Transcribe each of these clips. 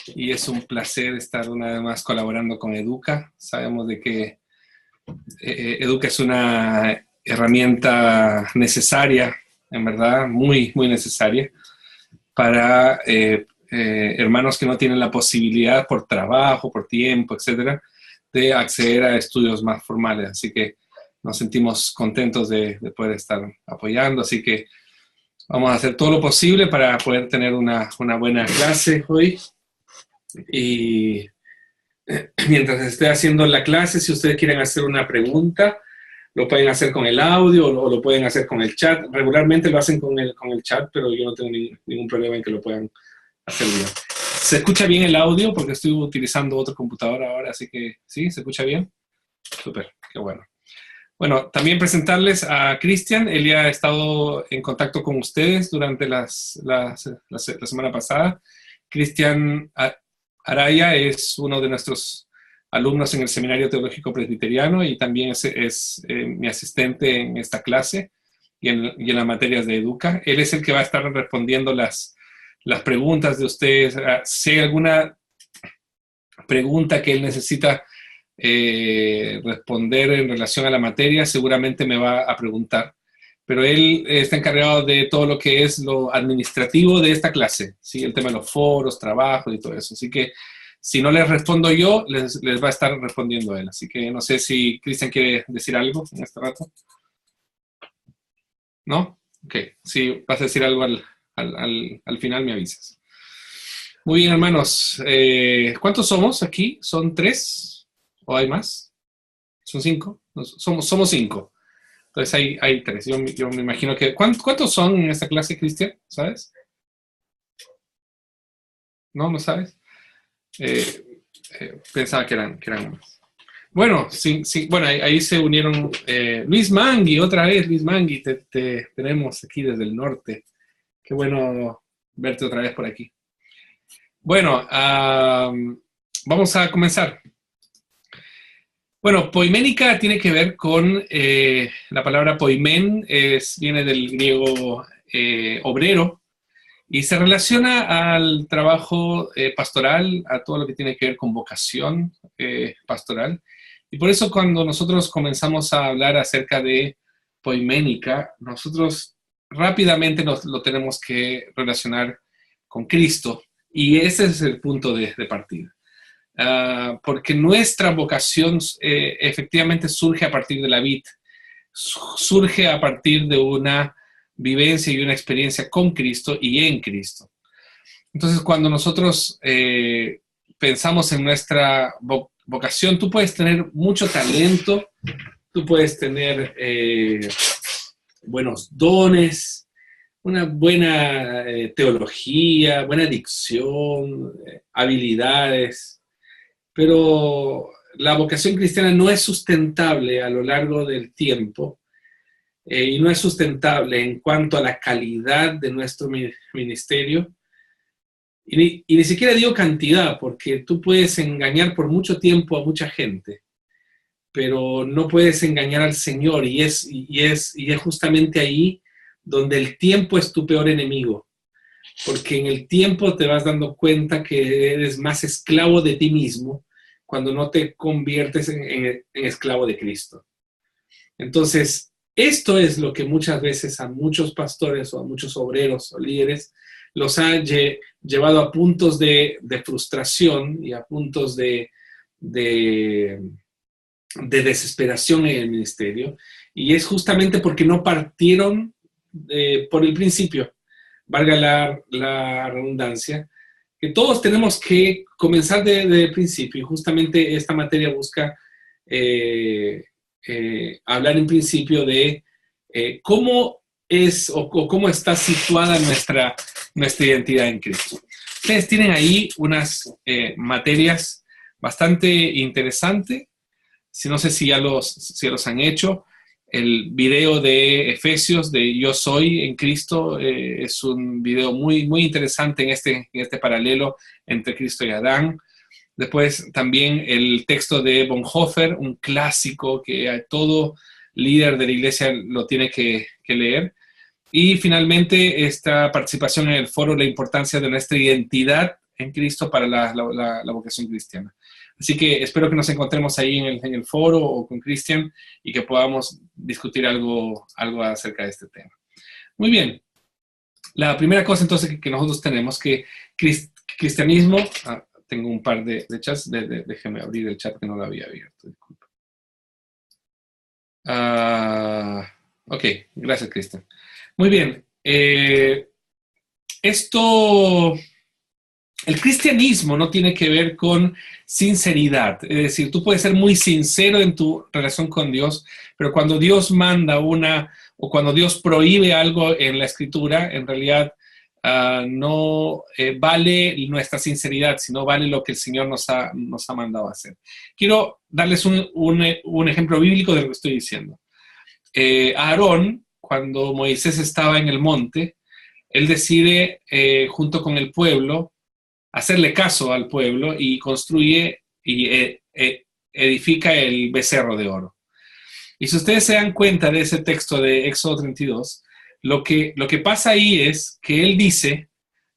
y es un placer estar una vez más colaborando con Educa. Sabemos de que Educa es una herramienta necesaria, en verdad, muy, muy necesaria para hermanos que no tienen la posibilidad por trabajo, por tiempo, etcétera, de acceder a estudios más formales. Así que nos sentimos contentos de poder estar apoyando. Así que vamos a hacer todo lo posible para poder tener una buena clase hoy. Y mientras esté haciendo la clase, si ustedes quieren hacer una pregunta, lo pueden hacer con el audio o lo pueden hacer con el chat. Regularmente lo hacen con el chat, pero yo no tengo ningún problema en que lo puedan hacer bien. ¿Se escucha bien el audio? Porque estoy utilizando otro computador ahora, así que ¿sí? ¿Se escucha bien? Súper, qué bueno. Bueno, también presentarles a Cristian. Él ya ha estado en contacto con ustedes durante la semana pasada. Cristian Araya es uno de nuestros alumnos en el Seminario Teológico Presbiteriano y también es mi asistente en esta clase y en las materias de Educa. Él es el que va a estar respondiendo las preguntas de ustedes. Si hay alguna pregunta que él necesita responder en relación a la materia, seguramente me va a preguntar. Pero él está encargado de todo lo que es lo administrativo de esta clase, ¿sí? El tema de los foros, trabajos y todo eso. Así que si no les respondo yo, les va a estar respondiendo él. Así que no sé si Cristian quiere decir algo en este rato. ¿No? Ok. Si vas a decir algo al final, me avisas. Muy bien, hermanos. ¿Cuántos somos aquí? ¿Son 3? ¿O hay más? ¿Son 5? Somos 5. Entonces hay 3. Yo me imagino que... ¿Cuántos son en esta clase, Cristian? ¿Sabes? ¿No? ¿No sabes? Pensaba que eran más. Bueno, sí, bueno, ahí se unieron Luis Mangui, otra vez, Luis Mangui, te tenemos aquí desde el norte. Qué bueno verte otra vez por aquí. Bueno, vamos a comenzar. Bueno, poiménica tiene que ver con la palabra poimen, viene del griego obrero, y se relaciona al trabajo pastoral, a todo lo que tiene que ver con vocación pastoral. Y por eso cuando nosotros comenzamos a hablar acerca de poiménica, nosotros rápidamente lo tenemos que relacionar con Cristo. Y ese es el punto de partida. Porque nuestra vocación efectivamente surge a partir de la vid, surge a partir de una vivencia y una experiencia con Cristo y en Cristo. Entonces, cuando nosotros pensamos en nuestra vocación, tú puedes tener mucho talento, tú puedes tener buenos dones, una buena teología, buena dicción, habilidades, pero la vocación cristiana no es sustentable a lo largo del tiempo y no es sustentable en cuanto a la calidad de nuestro ministerio. Y ni siquiera digo cantidad, porque tú puedes engañar por mucho tiempo a mucha gente, pero no puedes engañar al Señor, y es justamente ahí donde el tiempo es tu peor enemigo, porque en el tiempo te vas dando cuenta que eres más esclavo de ti mismo cuando no te conviertes en esclavo de Cristo. Entonces, esto es lo que muchas veces a muchos pastores o a muchos obreros o líderes los ha llevado a puntos de frustración y a puntos de desesperación en el ministerio, y es justamente porque no partieron por el principio, valga la redundancia, que todos tenemos que comenzar desde el principio, y justamente esta materia busca hablar en principio de cómo es o cómo está situada nuestra identidad en Cristo. Ustedes tienen ahí unas materias bastante interesantes. No sé si ya los han hecho. El video de Efesios de Yo Soy en Cristo es un video muy, muy interesante en este paralelo entre Cristo y Adán. Después también el texto de Bonhoeffer, un clásico que todo líder de la iglesia lo tiene que leer. Y finalmente esta participación en el foro, la importancia de nuestra identidad en Cristo para la vocación cristiana. Así que espero que nos encontremos ahí en el foro o con Cristian y que podamos discutir algo acerca de este tema. Muy bien. La primera cosa entonces que nosotros tenemos que cristianismo, tengo un par de chats, déjeme abrir el chat que no lo había abierto, disculpa. Ok, gracias Cristian. Muy bien, el cristianismo no tiene que ver con sinceridad, es decir, tú puedes ser muy sincero en tu relación con Dios, pero cuando Dios manda o cuando Dios prohíbe algo en la Escritura, en realidad no vale nuestra sinceridad, sino vale lo que el Señor nos ha mandado a hacer. Quiero darles un ejemplo bíblico de lo que estoy diciendo. Aarón, cuando Moisés estaba en el monte, él decide, junto con el pueblo, hacerle caso al pueblo y construye y edifica el becerro de oro. Y si ustedes se dan cuenta de ese texto de Éxodo 32, lo que pasa ahí es que él dice,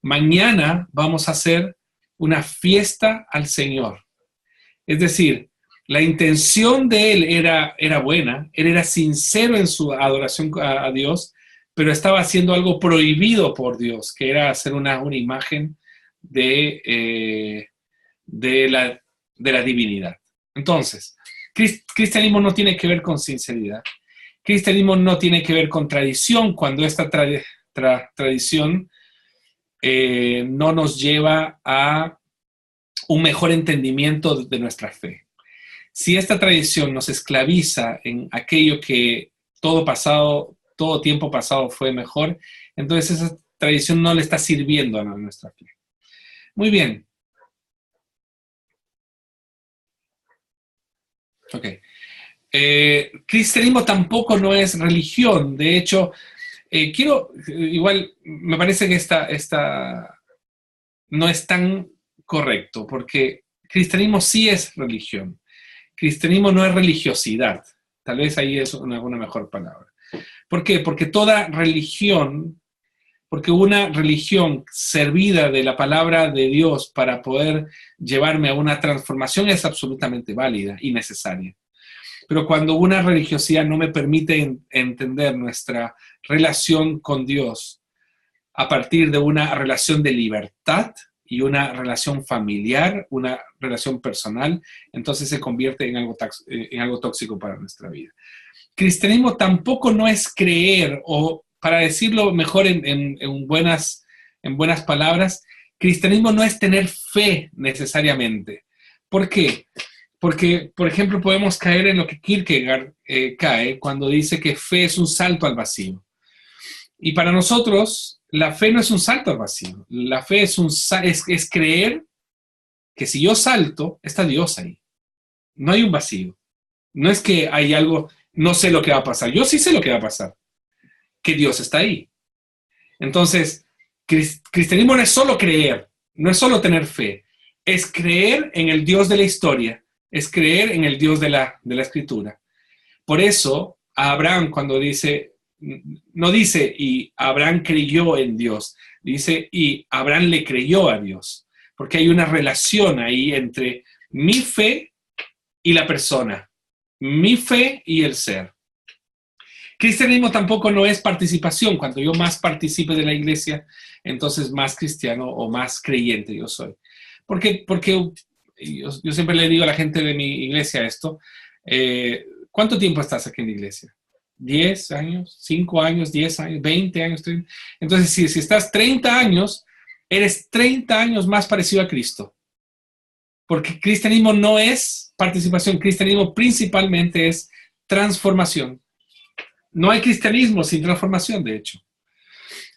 mañana vamos a hacer una fiesta al Señor. Es decir, la intención de él era buena, él era sincero en su adoración a Dios, pero estaba haciendo algo prohibido por Dios, que era hacer una imagen de la divinidad. Entonces, cristianismo no tiene que ver con sinceridad. Cristianismo no tiene que ver con tradición, cuando esta tradición no nos lleva a un mejor entendimiento de nuestra fe. Si esta tradición nos esclaviza en aquello que todo tiempo pasado fue mejor, entonces esa tradición no le está sirviendo a nuestra fe. Muy bien. Ok. Cristianismo tampoco no es religión. De hecho, igual me parece que esta no es tan correcto, porque cristianismo sí es religión. Cristianismo no es religiosidad. Tal vez ahí es una mejor palabra. ¿Por qué? Porque una religión servida de la palabra de Dios para poder llevarme a una transformación es absolutamente válida y necesaria. Pero cuando una religiosidad no me permite entender nuestra relación con Dios a partir de una relación de libertad y una relación familiar, una relación personal, entonces se convierte en algo tóxico para nuestra vida. Cristianismo tampoco no es creer, o para decirlo mejor en buenas palabras, cristianismo no es tener fe necesariamente. ¿Por qué? Porque, por ejemplo, podemos caer en lo que Kierkegaard cae cuando dice que fe es un salto al vacío. Y para nosotros, la fe no es un salto al vacío. La fe es creer que si yo salto, está Dios ahí. No hay un vacío. No es que hay algo, no sé lo que va a pasar. Yo sí sé lo que va a pasar. Que Dios está ahí. Entonces, cristianismo no es solo creer, no es solo tener fe. Es creer en el Dios de la historia. Es creer en el Dios de la Escritura. Por eso, Abraham cuando dice, no dice, y Abraham creyó en Dios, dice, y Abraham le creyó a Dios, porque hay una relación ahí entre mi fe y la persona, mi fe y el ser. Cristianismo tampoco no es participación. Cuando yo más participe de la iglesia, entonces más cristiano o más creyente yo soy. Porque yo siempre le digo a la gente de mi iglesia esto, ¿cuánto tiempo estás aquí en la iglesia? 10 años, 5 años, 10 años, 20 años. 30. Entonces, si estás 30 años, eres 30 años más parecido a Cristo. Porque cristianismo no es participación, cristianismo principalmente es transformación. No hay cristianismo sin transformación, de hecho.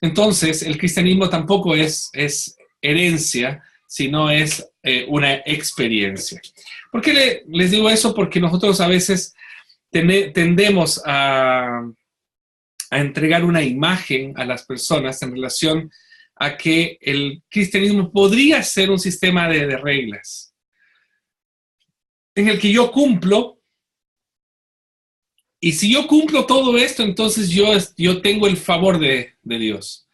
Entonces, el cristianismo tampoco es herencia, sino es una experiencia. ¿Por qué les digo eso? Porque nosotros a veces tendemos a entregar una imagen a las personas en relación a que el cristianismo podría ser un sistema de reglas en el que yo cumplo, y si yo cumplo todo esto, entonces yo tengo el favor de Dios.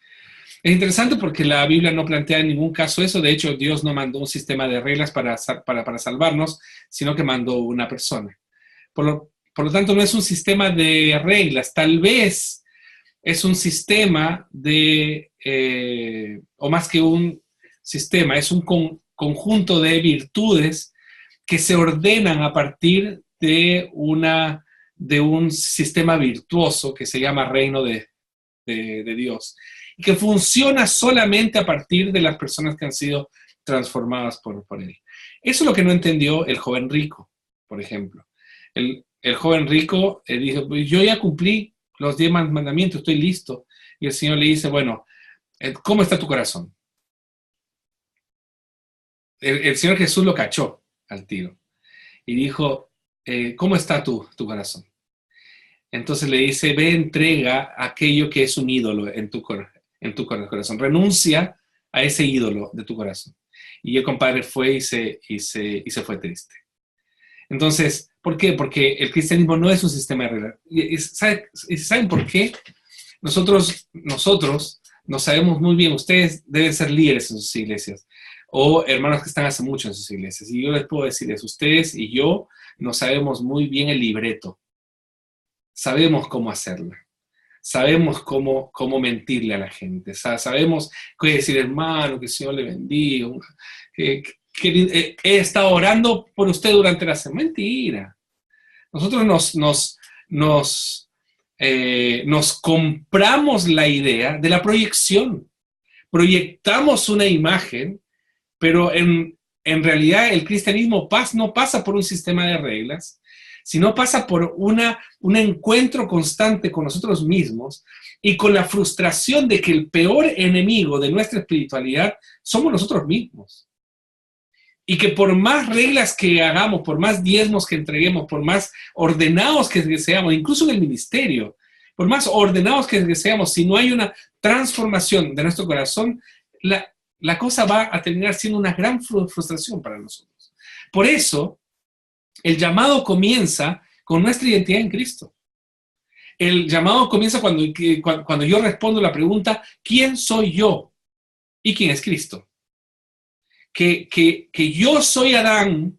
Es interesante porque la Biblia no plantea en ningún caso eso. De hecho, Dios no mandó un sistema de reglas para salvarnos, sino que mandó una persona. Por lo tanto, no es un sistema de reglas. Tal vez es un sistema o más que un sistema, es un conjunto de virtudes que se ordenan a partir de un sistema virtuoso que se llama reino de Dios, y que funciona solamente a partir de las personas que han sido transformadas por él. Eso es lo que no entendió el joven rico, por ejemplo. El joven rico dijo, yo ya cumplí los 10 mandamientos, estoy listo. Y el Señor le dice, bueno, ¿cómo está tu corazón? El Señor Jesús lo cachó al tiro y dijo, ¿cómo está tu corazón? Entonces le dice, ve, entrega aquello que es un ídolo en tu corazón. Renuncia a ese ídolo de tu corazón. Y el compadre fue y se fue triste. Entonces, ¿por qué? Porque el cristianismo no es un sistema de reglas. ¿Saben por qué? Nosotros no sabemos muy bien, ustedes deben ser líderes en sus iglesias, o hermanos que están hace mucho en sus iglesias. Y yo les puedo decir eso, ustedes y yo no sabemos muy bien el libreto. Sabemos cómo hacerla. Sabemos cómo mentirle a la gente. Sabemos qué decir, hermano, que el Señor le bendiga. He estado orando por usted durante la semana. Mentira. Nosotros nos compramos la idea de la proyección. Proyectamos una imagen, pero en realidad el cristianismo no pasa por un sistema de reglas, sino pasa por un encuentro constante con nosotros mismos y con la frustración de que el peor enemigo de nuestra espiritualidad somos nosotros mismos. Y que por más reglas que hagamos, por más diezmos que entreguemos, por más ordenados que seamos, incluso en el ministerio, por más ordenados que seamos, si no hay una transformación de nuestro corazón, la cosa va a terminar siendo una gran frustración para nosotros. Por eso, el llamado comienza con nuestra identidad en Cristo. El llamado comienza cuando yo respondo la pregunta, ¿quién soy yo? ¿Y quién es Cristo? Que yo soy Adán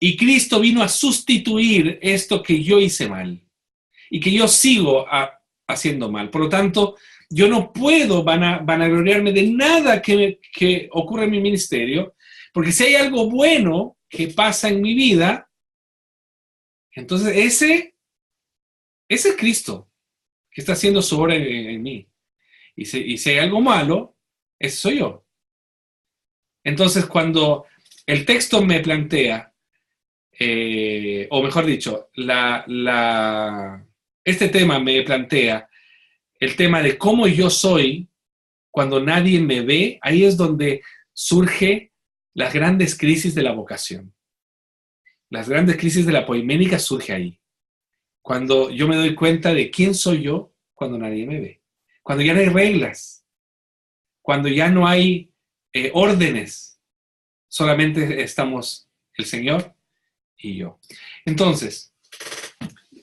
y Cristo vino a sustituir esto que yo hice mal y que yo sigo haciendo mal. Por lo tanto, yo no puedo vanagloriarme de nada que ocurra en mi ministerio, porque si hay algo bueno que pasa en mi vida, entonces ese es Cristo que está haciendo su obra en mí. Y si hay algo malo, ese soy yo. Entonces, cuando el texto me plantea, o mejor dicho, este tema me plantea el tema de cómo yo soy cuando nadie me ve, ahí es donde surge las grandes crisis de la vocación. Las grandes crisis de la poiménica surge ahí. Cuando yo me doy cuenta de quién soy yo cuando nadie me ve. Cuando ya no hay reglas. Cuando ya no hay órdenes. Solamente estamos el Señor y yo. Entonces,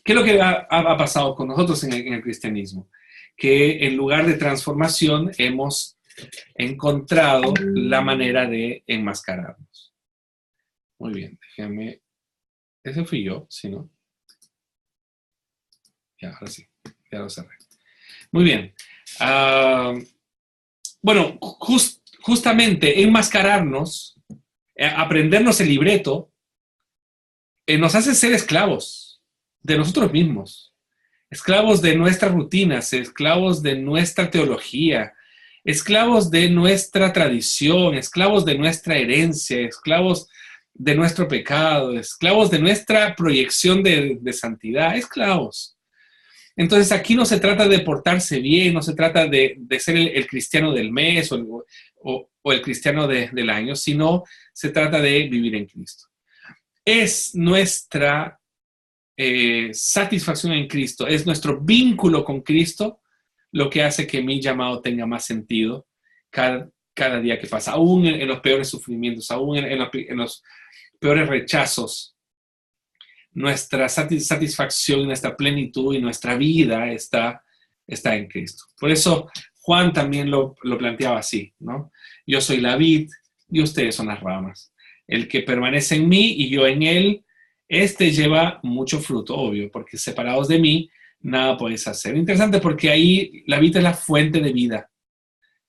¿qué es lo que ha pasado con nosotros en el cristianismo? Que en lugar de transformación hemos encontrado la manera de enmascararnos. Muy bien, déjenme. Ese fui yo, ¿sí, no? Ya, ahora sí, ya lo cerré. Muy bien. Bueno, justamente enmascararnos, aprendernos el libreto, nos hace ser esclavos de nosotros mismos, esclavos de nuestras rutinas, esclavos de nuestra teología, esclavos de nuestra tradición, esclavos de nuestra herencia, esclavos de nuestro pecado, esclavos de nuestra proyección de santidad, esclavos. Entonces aquí no se trata de portarse bien, no se trata de ser el cristiano del mes o el cristiano del año, sino se trata de vivir en Cristo. Es nuestra satisfacción en Cristo, es nuestro vínculo con Cristo lo que hace que mi llamado tenga más sentido cada día que pasa, aún en los peores sufrimientos, aún en los peores rechazos. Nuestra satisfacción, nuestra plenitud y nuestra vida está en Cristo. Por eso Juan también lo planteaba así, ¿no? Yo soy la vid y ustedes son las ramas. El que permanece en mí y yo en él, este lleva mucho fruto, obvio, porque separados de mí, nada podéis hacer. Interesante porque ahí la vid es la fuente de vida.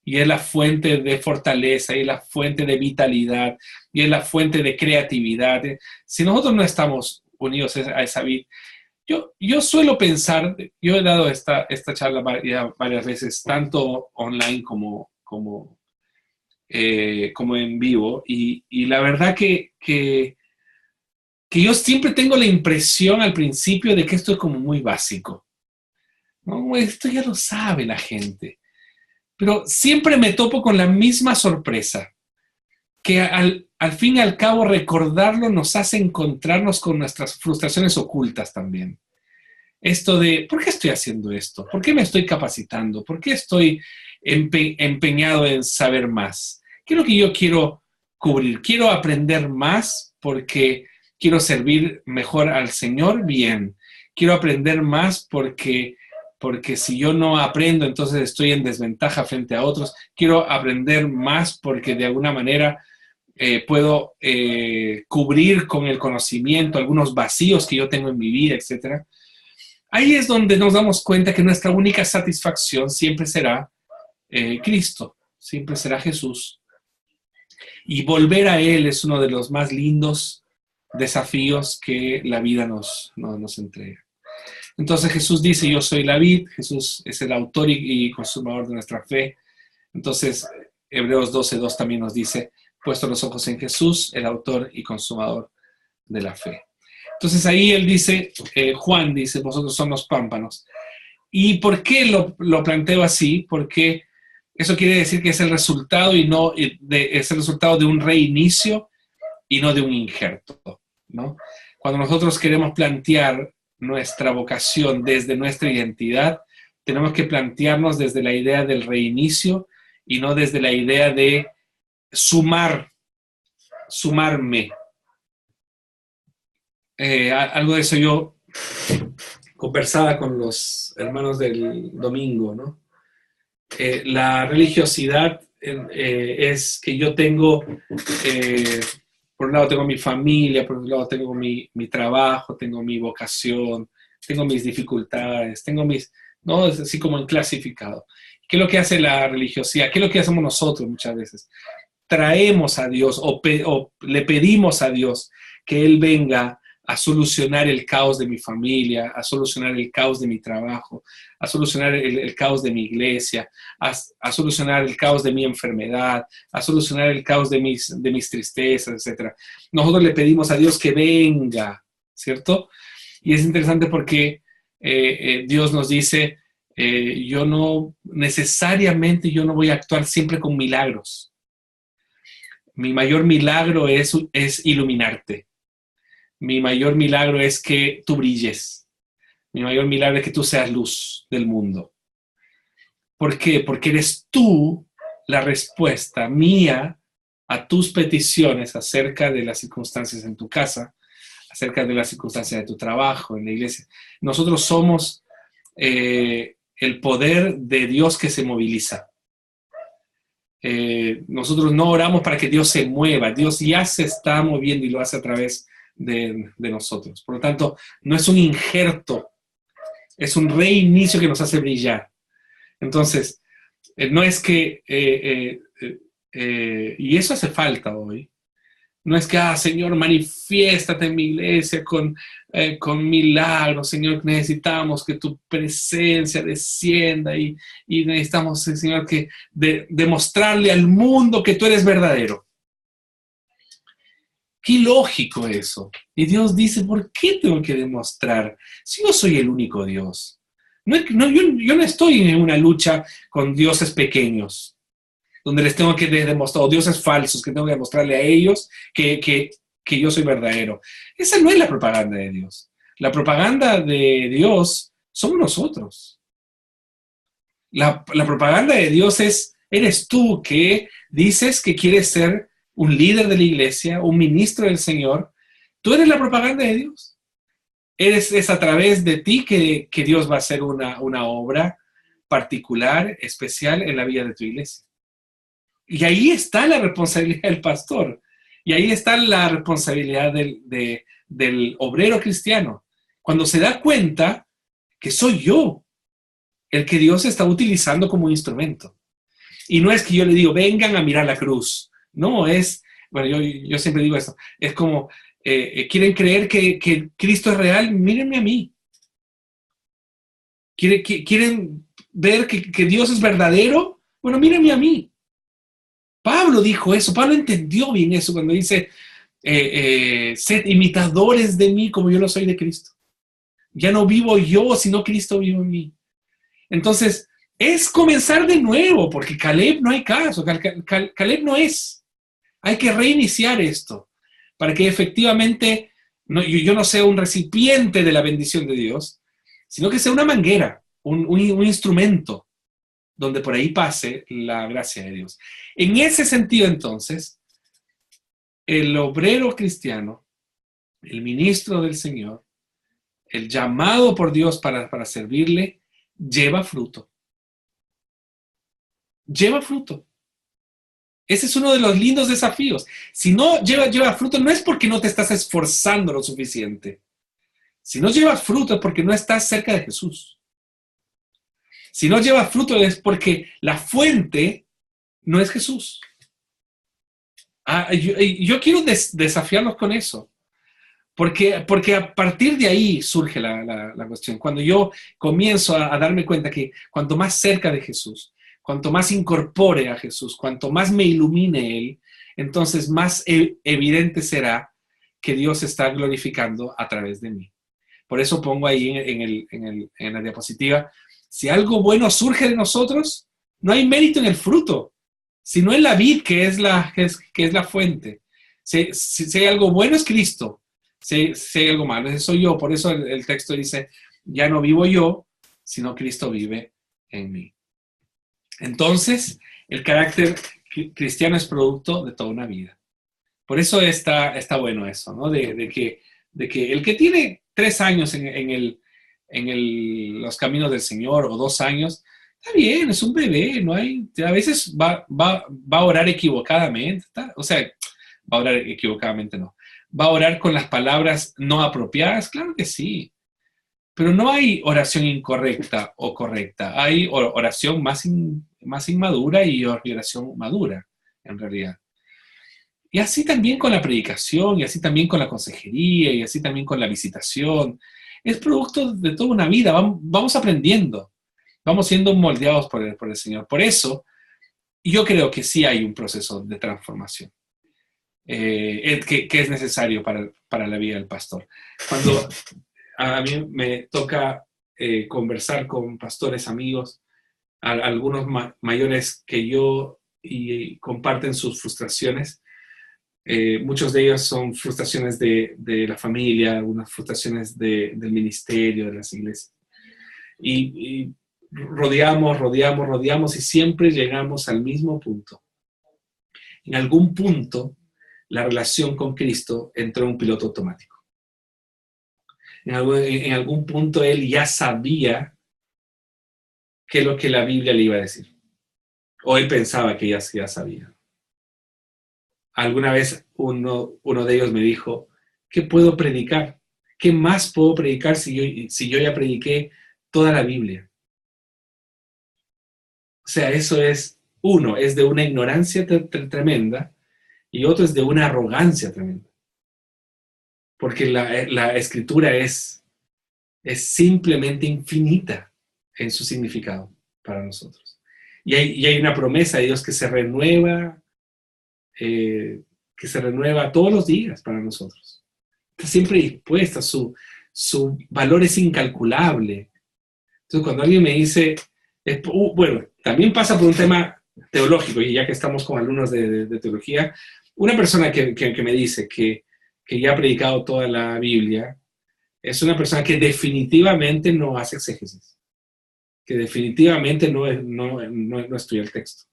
Y es la fuente de fortaleza, y es la fuente de vitalidad, y es la fuente de creatividad. Si nosotros no estamos unidos a esa vid, yo suelo pensar, yo he dado esta charla varias veces, tanto online como en vivo, y la verdad que yo siempre tengo la impresión al principio de que esto es como muy básico, ¿no? Esto ya lo sabe la gente. Pero siempre me topo con la misma sorpresa, que al fin y al cabo recordarlo nos hace encontrarnos con nuestras frustraciones ocultas también. Esto de, ¿por qué estoy haciendo esto? ¿Por qué me estoy capacitando? ¿Por qué estoy empeñado en saber más? ¿Qué es lo que yo quiero cubrir? ¿Quiero aprender más porque quiero servir mejor al Señor? Bien. ¿Quiero aprender más porque si yo no aprendo, entonces estoy en desventaja frente a otros? ¿Quiero aprender más porque de alguna manera puedo cubrir con el conocimiento algunos vacíos que yo tengo en mi vida, etcétera? Ahí es donde nos damos cuenta que nuestra única satisfacción siempre será Cristo, siempre será Jesús. Y volver a Él es uno de los más lindos desafíos que la vida nos entrega. Entonces Jesús dice, yo soy la vid, Jesús es el autor y consumador de nuestra fe. Entonces Hebreos 12:2 también nos dice, puesto los ojos en Jesús, el autor y consumador de la fe. Entonces ahí él dice, Juan dice, vosotros son los pámpanos. ¿Y por qué lo planteo así? Porque eso quiere decir que es el resultado es el resultado de un reinicio y no de un injerto, ¿no? Cuando nosotros queremos plantear nuestra vocación desde nuestra identidad, tenemos que plantearnos desde la idea del reinicio y no desde la idea de sumarme. Algo de eso yo conversaba con los hermanos del domingo, ¿no? La religiosidad es que yo tengo, por un lado tengo mi familia, por otro lado tengo mi trabajo, tengo mi vocación, tengo mis dificultades, no, es así como en clasificado. ¿Qué es lo que hace la religiosidad? ¿Qué es lo que hacemos nosotros muchas veces? Traemos a Dios o le pedimos a Dios que Él venga a solucionar el caos de mi familia, a solucionar el caos de mi trabajo, a solucionar el caos de mi iglesia, a solucionar el caos de mi enfermedad, a solucionar el caos de mis tristezas, etc. Nosotros le pedimos a Dios que venga, ¿cierto? Y es interesante porque Dios nos dice, yo no voy a actuar siempre con milagros. Mi mayor milagro es iluminarte. Mi mayor milagro es que tú brilles. Mi mayor milagro es que tú seas luz del mundo. ¿Por qué? Porque eres tú la respuesta mía a tus peticiones acerca de las circunstancias en tu casa, acerca de las circunstancias de tu trabajo, en la iglesia. Nosotros somos el poder de Dios que se moviliza. Nosotros no oramos para que Dios se mueva. Dios ya se está moviendo y lo hace a través de nosotros. Por lo tanto, no es un injerto, es un reinicio que nos hace brillar. Entonces, no es que, y eso hace falta hoy, no es que, Señor, manifiéstate en mi iglesia con milagros, Señor, necesitamos que tu presencia descienda y necesitamos, Señor, que demostrarle al mundo que tú eres verdadero. Qué ilógico eso. Y Dios dice, ¿por qué tengo que demostrar? Si yo soy el único Dios. Yo no estoy en una lucha con dioses pequeños, donde les tengo que demostrar, o dioses falsos, que tengo que demostrarle a ellos que yo soy verdadero. Esa no es la propaganda de Dios. La propaganda de Dios somos nosotros. La propaganda de Dios eres tú que dices que quieres ser un líder de la iglesia, un ministro del Señor. Tú eres la propaganda de Dios. Es a través de ti que Dios va a hacer una obra particular, especial en la vida de tu iglesia. Y ahí está la responsabilidad del pastor. Y ahí está la responsabilidad del obrero cristiano. Cuando se da cuenta que soy yo el que Dios está utilizando como instrumento. Y no es que yo le digo, vengan a mirar la cruz. No, bueno, yo siempre digo esto, es como, ¿quieren creer que Cristo es real? Mírenme a mí. ¿Quieren ver que Dios es verdadero? Bueno, mírenme a mí. Pablo dijo eso, Pablo entendió bien eso cuando dice, sed imitadores de mí como yo lo soy de Cristo. Ya no vivo yo, sino Cristo vive en mí. Entonces, es comenzar de nuevo, porque Caleb no hay caso, Caleb no es. Hay que reiniciar esto, para que efectivamente yo no sea un recipiente de la bendición de Dios, sino que sea una manguera, un instrumento, donde por ahí pase la gracia de Dios. En ese sentido, entonces, el obrero cristiano, el ministro del Señor, el llamado por Dios para servirle, lleva fruto. Lleva fruto. Ese es uno de los lindos desafíos. Si no lleva fruto, no es porque no te estás esforzando lo suficiente. Si no llevas fruto es porque no estás cerca de Jesús. Si no llevas fruto es porque la fuente no es Jesús. Yo quiero desafiarlos con eso. Porque a partir de ahí surge la cuestión. Cuando yo comienzo a darme cuenta que cuanto más cerca de Jesús, cuanto más incorpore a Jesús, cuanto más me ilumine Él, entonces más evidente será que Dios está glorificando a través de mí. Por eso pongo ahí en la diapositiva, si algo bueno surge de nosotros, no hay mérito en el fruto, sino en la vid que es la fuente. Si hay algo bueno es Cristo. Si hay algo malo, ese soy yo. Por eso el texto dice, ya no vivo yo, sino Cristo vive en mí. Entonces, el carácter cristiano es producto de toda una vida. Por eso está bueno eso, ¿no? De que el que tiene 3 años en los caminos del Señor o 2 años, está bien, es un bebé, no hay, a veces va a orar equivocadamente, o sea, va a orar equivocadamente, no. ¿Va a orar con las palabras no apropiadas? Claro que sí. Pero no hay oración incorrecta o correcta. Hay oración más inmadura y oración madura, en realidad. Y así también con la predicación, y así también con la consejería, y así también con la visitación. Es producto de toda una vida. Vamos aprendiendo. Vamos siendo moldeados por el Señor. Por eso, yo creo que sí hay un proceso de transformación. Que es necesario para la vida del pastor. Cuando a mí me toca conversar con pastores amigos, algunos mayores que yo, y comparten sus frustraciones, muchos de ellos son frustraciones de la familia, algunas frustraciones del ministerio, de las iglesias. Y rodeamos y siempre llegamos al mismo punto. En algún punto, la relación con Cristo entró en un piloto automático. En algún punto él ya sabía qué es lo que la Biblia le iba a decir. O él pensaba que ya sabía. Alguna vez uno de ellos me dijo, ¿qué puedo predicar? ¿Qué más puedo predicar si yo ya prediqué toda la Biblia? O sea, eso es de una ignorancia tremenda, y otro es de una arrogancia tremenda. Porque la escritura es simplemente infinita en su significado para nosotros. Y hay una promesa de Dios que se renueva todos los días para nosotros. Está siempre dispuesta, su valor es incalculable. Entonces, cuando alguien me dice, bueno, también pasa por un tema teológico, y ya que estamos con alumnos de teología, una persona que me dice que ya ha predicado toda la Biblia, es una persona que definitivamente no hace exégesis, que definitivamente no estudia el texto.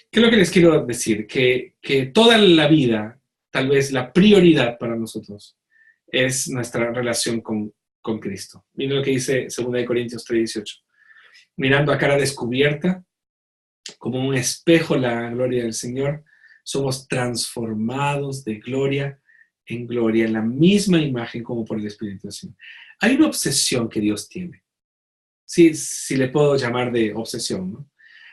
¿Qué es lo que les quiero decir? Que toda la vida, tal vez la prioridad para nosotros, es nuestra relación con Cristo. Miren lo que dice 2 Corintios 3:18. mirando a cara descubierta, como un espejo la gloria del Señor, somos transformados de gloria en gloria, en la misma imagen como por el Espíritu del Señor. Hay una obsesión que Dios tiene, si le puedo llamar de obsesión, ¿no?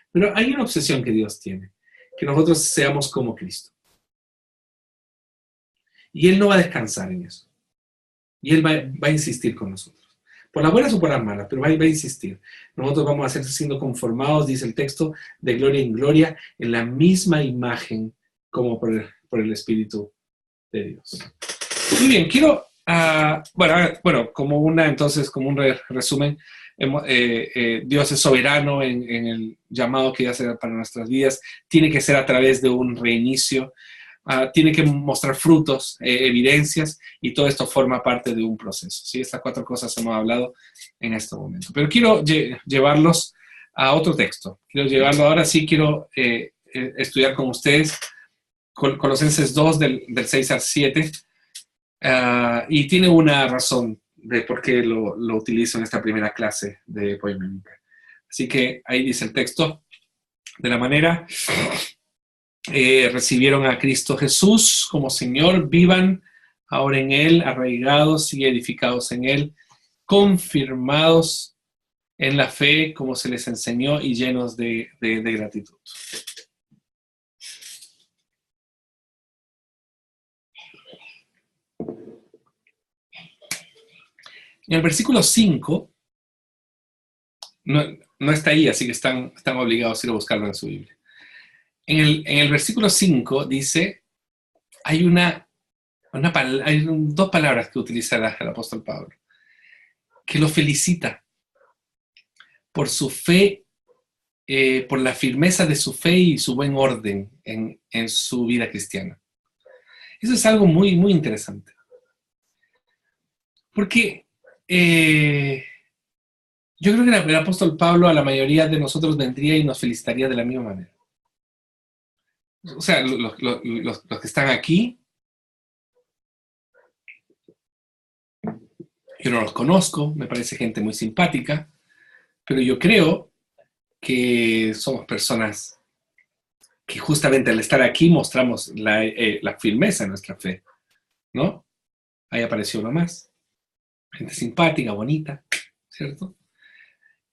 Pero hay una obsesión que Dios tiene, que nosotros seamos como Cristo. Y Él no va a descansar en eso. Y Él va a insistir con nosotros. Por las buenas o por las malas, pero va a insistir. Nosotros vamos a ser siendo conformados, dice el texto, de gloria en gloria, en la misma imagen como por el Espíritu de Dios. Muy bien, quiero, bueno, como un resumen, Dios es soberano en el llamado que hace para nuestras vidas, tiene que ser a través de un reinicio, tiene que mostrar frutos, evidencias, y todo esto forma parte de un proceso. ¿Sí? Estas 4 cosas hemos hablado en este momento. Pero quiero llevarlos a otro texto. Ahora sí quiero estudiar con ustedes Colosenses 2 del 6 al 7, y tiene una razón de por qué lo utilizo en esta primera clase de poémica. Así que ahí dice el texto, de la manera... recibieron a Cristo Jesús como Señor, vivan ahora en Él, arraigados y edificados en Él, confirmados en la fe como se les enseñó y llenos de gratitud. En el versículo 5, no está ahí, así que están obligados a ir a buscarlo en su Biblia. En el versículo 5 dice, hay 2 palabras que utiliza el apóstol Pablo, que lo felicita por su fe, por la firmeza de su fe y su buen orden en su vida cristiana. Eso es algo muy, muy interesante. Porque yo creo que el apóstol Pablo a la mayoría de nosotros vendría y nos felicitaría de la misma manera. O sea, los que están aquí, yo no los conozco, me parece gente muy simpática, pero yo creo que somos personas que justamente al estar aquí mostramos la firmeza de nuestra fe, ¿no? Ahí apareció uno más, gente simpática, bonita, ¿cierto?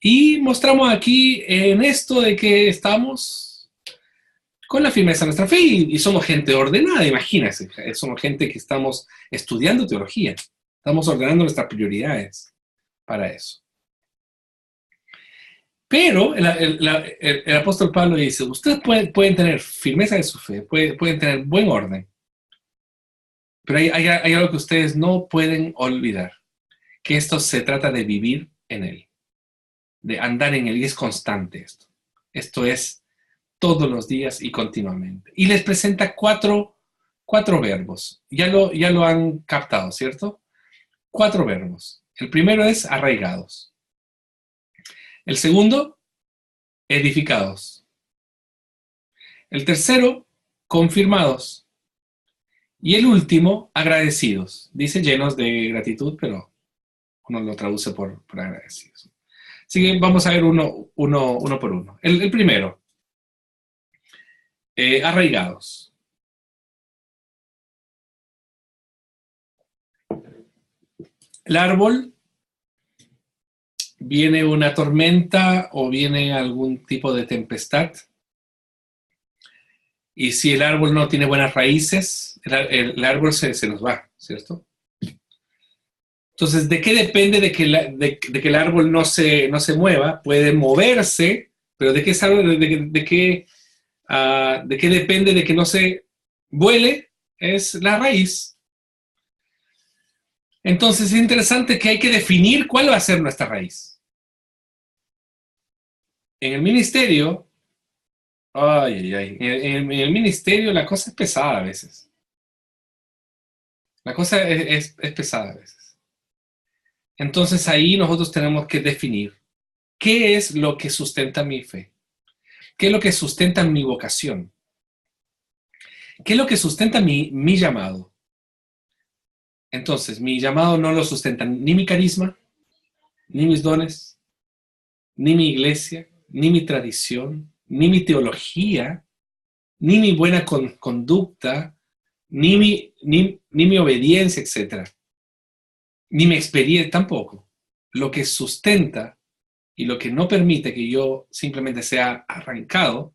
Y mostramos aquí en esto de que estamos con la firmeza de nuestra fe y somos gente ordenada, imagínense, somos gente que estamos estudiando teología, estamos ordenando nuestras prioridades para eso. Pero el apóstol Pablo dice, ustedes pueden tener firmeza de su fe, pueden tener buen orden, pero hay algo que ustedes no pueden olvidar, que esto se trata de vivir en Él, de andar en Él, y es constante esto. Esto es todos los días y continuamente. Y les presenta cuatro verbos. Ya lo han captado, ¿cierto? 4 verbos. El primero es arraigados. El segundo, edificados. El tercero, confirmados. Y el último, agradecidos. Dice llenos de gratitud, pero uno lo traduce por agradecidos. Así que vamos a ver uno por uno. El primero, arraigados. El árbol, viene una tormenta o viene algún tipo de tempestad. Y si el árbol no tiene buenas raíces, el árbol se nos va, ¿cierto? Entonces, ¿de qué depende de que el árbol no se mueva? Puede moverse, pero ¿de qué depende de que no se vuele? Es la raíz. Entonces, es interesante que hay que definir cuál va a ser nuestra raíz. En el ministerio, en el ministerio la cosa es pesada a veces. La cosa es pesada a veces. Entonces ahí nosotros tenemos que definir qué es lo que sustenta mi fe, qué es lo que sustenta mi vocación, qué es lo que sustenta mi llamado. Entonces, mi llamado no lo sustenta ni mi carisma, ni mis dones, ni mi iglesia, ni mi tradición, ni mi teología, ni mi buena conducta, ni mi obediencia, etc. Ni mi experiencia tampoco. Lo que sustenta y lo que no permite que yo simplemente sea arrancado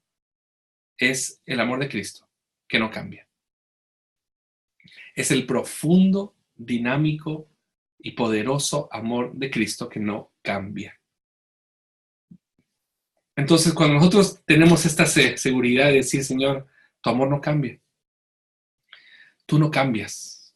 es el amor de Cristo, que no cambia. Es el profundo, dinámico y poderoso amor de Cristo que no cambia. Entonces, cuando nosotros tenemos esta seguridad de decir, Señor, tu amor no cambia. Tú no cambias.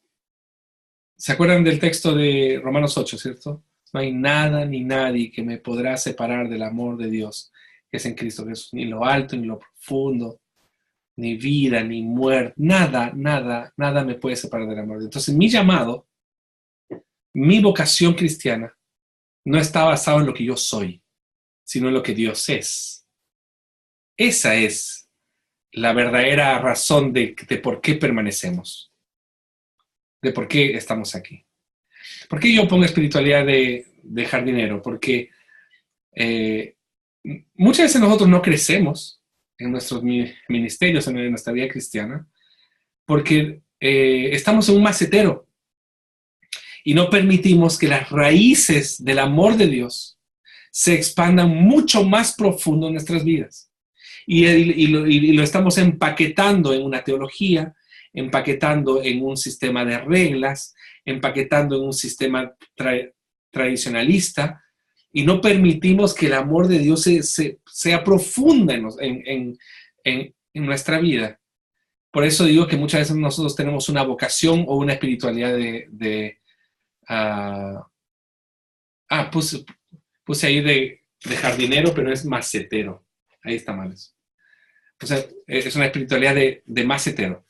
¿Se acuerdan del texto de Romanos 8, cierto? No hay nada ni nadie que me podrá separar del amor de Dios, que es en Cristo Jesús. Ni lo alto, ni lo profundo, ni vida, ni muerte. Nada me puede separar del amor de Dios. Entonces, mi llamado, mi vocación cristiana, no está basado en lo que yo soy, sino en lo que Dios es. Esa es la verdadera razón de por qué permanecemos, de por qué estamos aquí. ¿Por qué yo pongo espiritualidad de jardinero? Porque muchas veces nosotros no crecemos en nuestros ministerios, en nuestra vida cristiana, porque estamos en un macetero y no permitimos que las raíces del amor de Dios se expandan mucho más profundo en nuestras vidas. Y lo estamos empaquetando en una teología, empaquetando en un sistema de reglas, empaquetando en un sistema tradicionalista, y no permitimos que el amor de Dios sea profunda en nuestra vida. Por eso digo que muchas veces nosotros tenemos una vocación o una espiritualidad puse ahí de jardinero, pero es macetero. Ahí está mal eso. O sea, es una espiritualidad de macetero.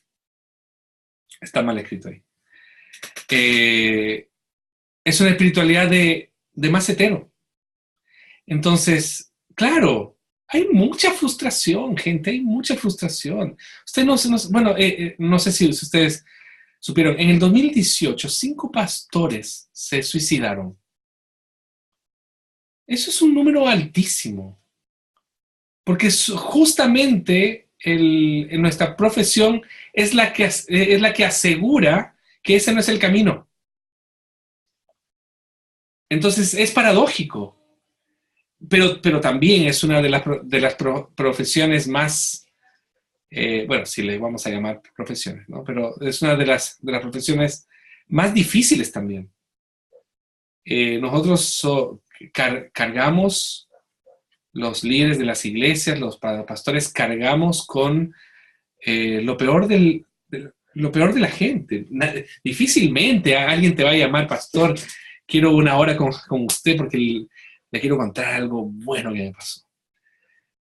Está mal escrito ahí. Es una espiritualidad de macetero. Entonces, claro, hay mucha frustración, gente, hay mucha frustración. No sé si ustedes supieron, en el 2018, 5 pastores se suicidaron. Eso es un número altísimo. Porque justamente en nuestra profesión es la que asegura que ese no es el camino. Entonces es paradójico, pero también es una de las profesiones más, si le vamos a llamar profesiones, ¿no? Pero es una de las profesiones más difíciles también. Nosotros cargamos, los líderes de las iglesias, los pastores, cargamos con lo peor de la gente. Difícilmente alguien te va a llamar, pastor, quiero una hora con usted porque le quiero contar algo bueno que me pasó.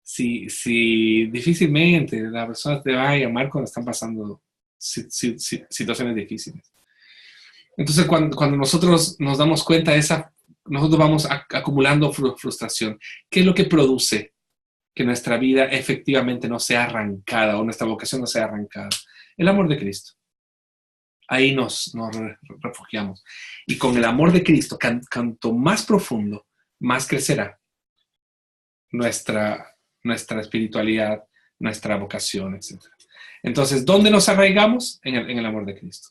Si difícilmente la persona te va a llamar cuando están pasando situaciones difíciles. Entonces, cuando nosotros nos damos cuenta de nosotros vamos acumulando frustración. ¿Qué es lo que produce que nuestra vida efectivamente no sea arrancada o nuestra vocación no sea arrancada? El amor de Cristo. Ahí nos refugiamos. Y con el amor de Cristo, cuanto más profundo, más crecerá nuestra espiritualidad, nuestra vocación, etc. Entonces, ¿dónde nos arraigamos? En el amor de Cristo.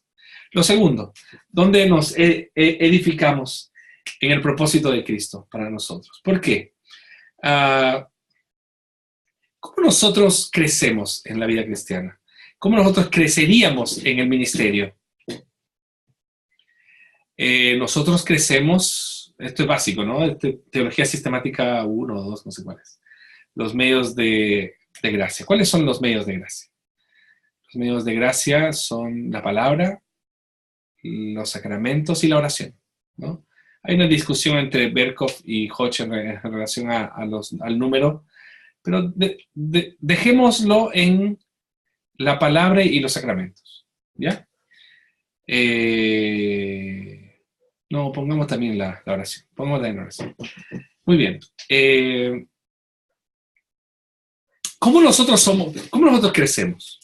Lo segundo, ¿dónde nos edificamos? En el propósito de Cristo para nosotros. ¿Por qué? ¿Cómo nosotros crecemos en la vida cristiana? ¿Cómo nosotros creceríamos en el ministerio? Nosotros crecemos, esto es básico, ¿no? Teología sistemática 1 o 2, no sé cuáles. Los medios de gracia. ¿Cuáles son los medios de gracia? Los medios de gracia son la palabra, los sacramentos y la oración, ¿no? Hay una discusión entre Berkhoff y Hodge en relación al número, pero dejémoslo en la palabra y los sacramentos, ¿ya? No, pongamos también la oración. Pongamos la oración. Muy bien. ¿Cómo nosotros crecemos?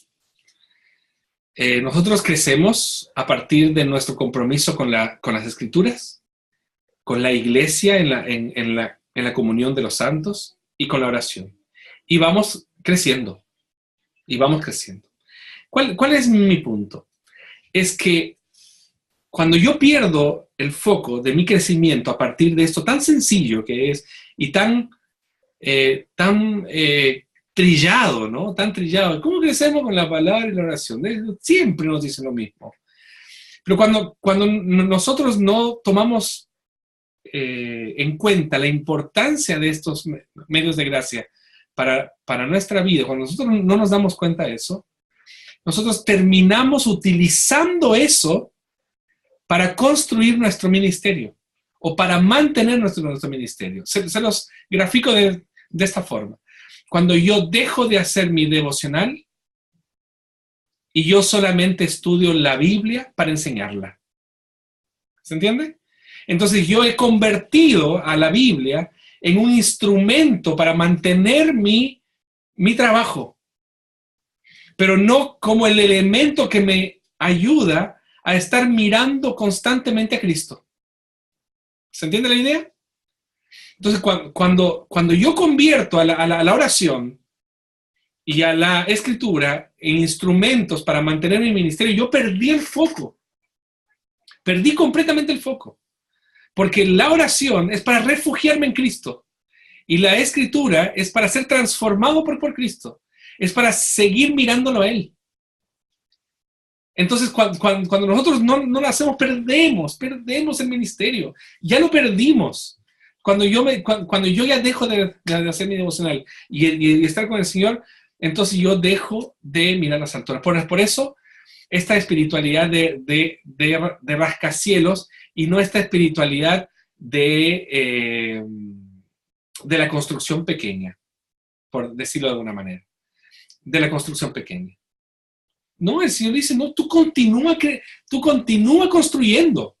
Nosotros crecemos a partir de nuestro compromiso con las Escrituras, con la iglesia en en la comunión de los santos y con la oración. Y vamos creciendo, y vamos creciendo. ¿Cuál es mi punto? Es que cuando yo pierdo el foco de mi crecimiento a partir de esto tan sencillo que es y tan trillado, ¿no? Tan trillado. ¿Cómo crecemos con la palabra y la oración? Siempre nos dicen lo mismo. Pero cuando nosotros no tomamos en cuenta la importancia de estos medios de gracia para nuestra vida, cuando nosotros no nos damos cuenta de eso, nosotros terminamos utilizando eso para construir nuestro ministerio o para mantener nuestro ministerio. Se los grafico de esta forma. Cuando yo dejo de hacer mi devocional y yo solamente estudio la Biblia para enseñarla. ¿Se entiende? Entonces yo he convertido a la Biblia en un instrumento para mantener mi trabajo, pero no como el elemento que me ayuda a estar mirando constantemente a Cristo. ¿Se entiende la idea? Entonces, cuando yo convierto a la oración y a la escritura en instrumentos para mantener mi ministerio, yo perdí el foco. Perdí completamente el foco. Porque la oración es para refugiarme en Cristo. Y la escritura es para ser transformado por Cristo. Es para seguir mirándolo a Él. Entonces, cuando nosotros no lo hacemos, perdemos el ministerio. Ya lo perdimos. Cuando yo ya dejo de hacer mi devocional y estar con el Señor, entonces yo dejo de mirar las alturas. Por eso, esta espiritualidad de rascacielos y no esta espiritualidad de la construcción pequeña, por decirlo de alguna manera. De la construcción pequeña. No, el Señor dice, no, tú continúa construyendo.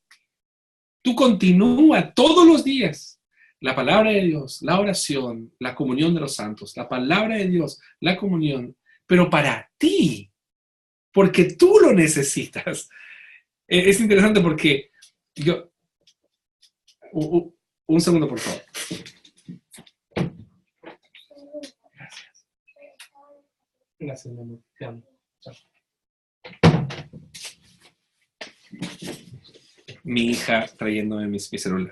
Tú continúa todos los días. La palabra de Dios, la oración, la comunión de los santos, la palabra de Dios, la comunión, pero para ti, porque tú lo necesitas. Es interesante porque yo... Un segundo, por favor. Gracias, mi amor. Te amo. Chao. Mi hija trayéndome mi celular.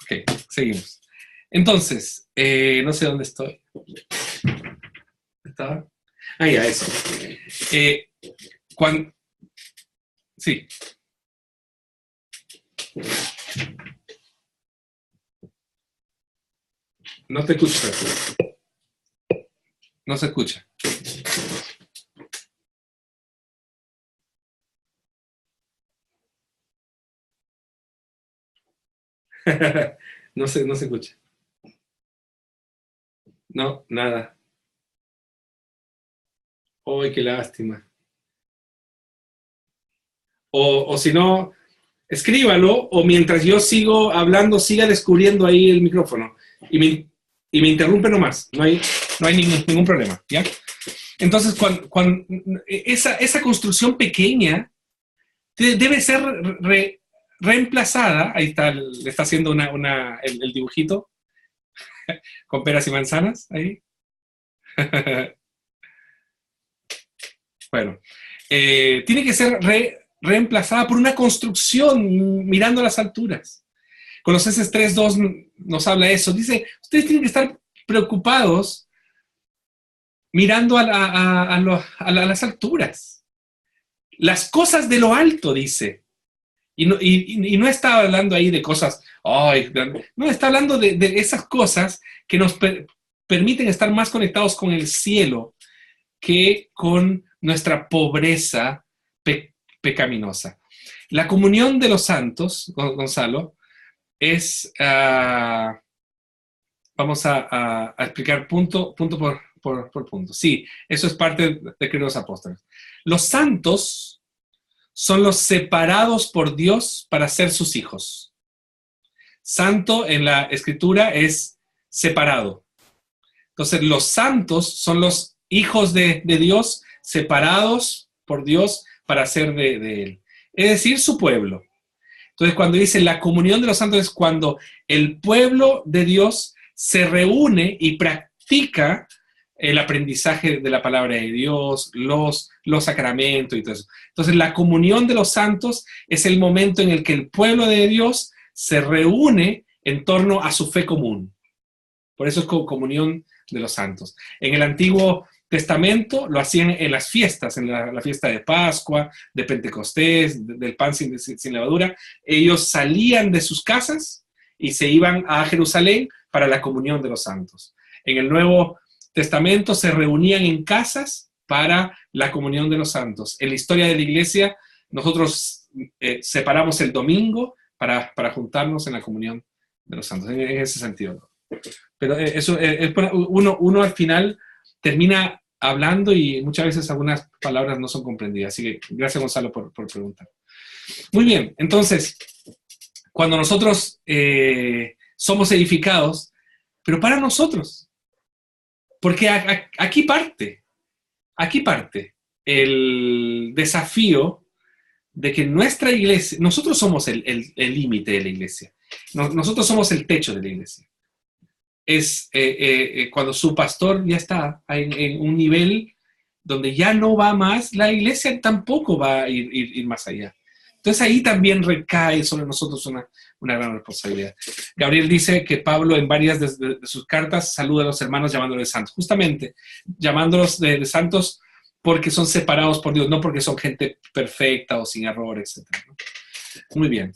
Ok, seguimos. Entonces, no sé dónde estoy. ¿Estaba? Ah, ya, eso. Sí. No te escucho. No se escucha. No se escucha. No, nada. ¡Ay, qué lástima! O si no, escríbalo, o mientras yo sigo hablando, siga descubriendo ahí el micrófono. Y me interrumpe nomás. No hay ningún problema, ¿ya? Entonces, cuando esa construcción pequeña debe ser reemplazada. Ahí está, le está haciendo el dibujito con peras y manzanas, ahí. Bueno, tiene que ser reemplazada por una construcción mirando las alturas. Colosenses 3:2 nos habla de eso. Dice, ustedes tienen que estar preocupados mirando a las alturas. Las cosas de lo alto, dice. Y no está hablando ahí de cosas, no, está hablando de esas cosas que nos permiten estar más conectados con el cielo que con nuestra pobreza pecaminosa. La comunión de los santos, Gonzalo, es, vamos a explicar punto por punto. Sí, eso es parte de Queridos Apóstoles. Los santos son los separados por Dios para ser sus hijos. Santo en la Escritura es separado. Entonces, los santos son los hijos de Dios, separados por Dios para ser de Él. Es decir, su pueblo. Entonces, cuando dice la comunión de los santos es cuando el pueblo de Dios se reúne y practica el aprendizaje de la palabra de Dios, los sacramentos y todo eso. Entonces, la comunión de los santos es el momento en el que el pueblo de Dios se reúne en torno a su fe común. Por eso es comunión de los santos. En el Antiguo Testamento lo hacían en las fiestas, en la fiesta de Pascua, de Pentecostés, del pan sin levadura. Ellos salían de sus casas y se iban a Jerusalén para la comunión de los santos. En el Nuevo Testamento se reunían en casas para la comunión de los santos. En la historia de la iglesia, nosotros separamos el domingo para juntarnos en la comunión de los santos, en ese sentido. Pero eso, uno al final termina hablando y muchas veces algunas palabras no son comprendidas. Así que gracias, Gonzalo, por preguntar. Muy bien, entonces, cuando nosotros somos edificados, pero para nosotros, porque aquí parte el desafío de que nuestra iglesia, nosotros somos el límite de la iglesia, nosotros somos el techo de la iglesia. Es cuando su pastor ya está en un nivel donde ya no va más, la iglesia tampoco va a ir más allá. Entonces ahí también recae sobre nosotros una gran responsabilidad. Gabriel dice que Pablo en varias de sus cartas saluda a los hermanos llamándolos de santos. Justamente, llamándolos de santos porque son separados por Dios, no porque son gente perfecta o sin error, etc. Muy bien.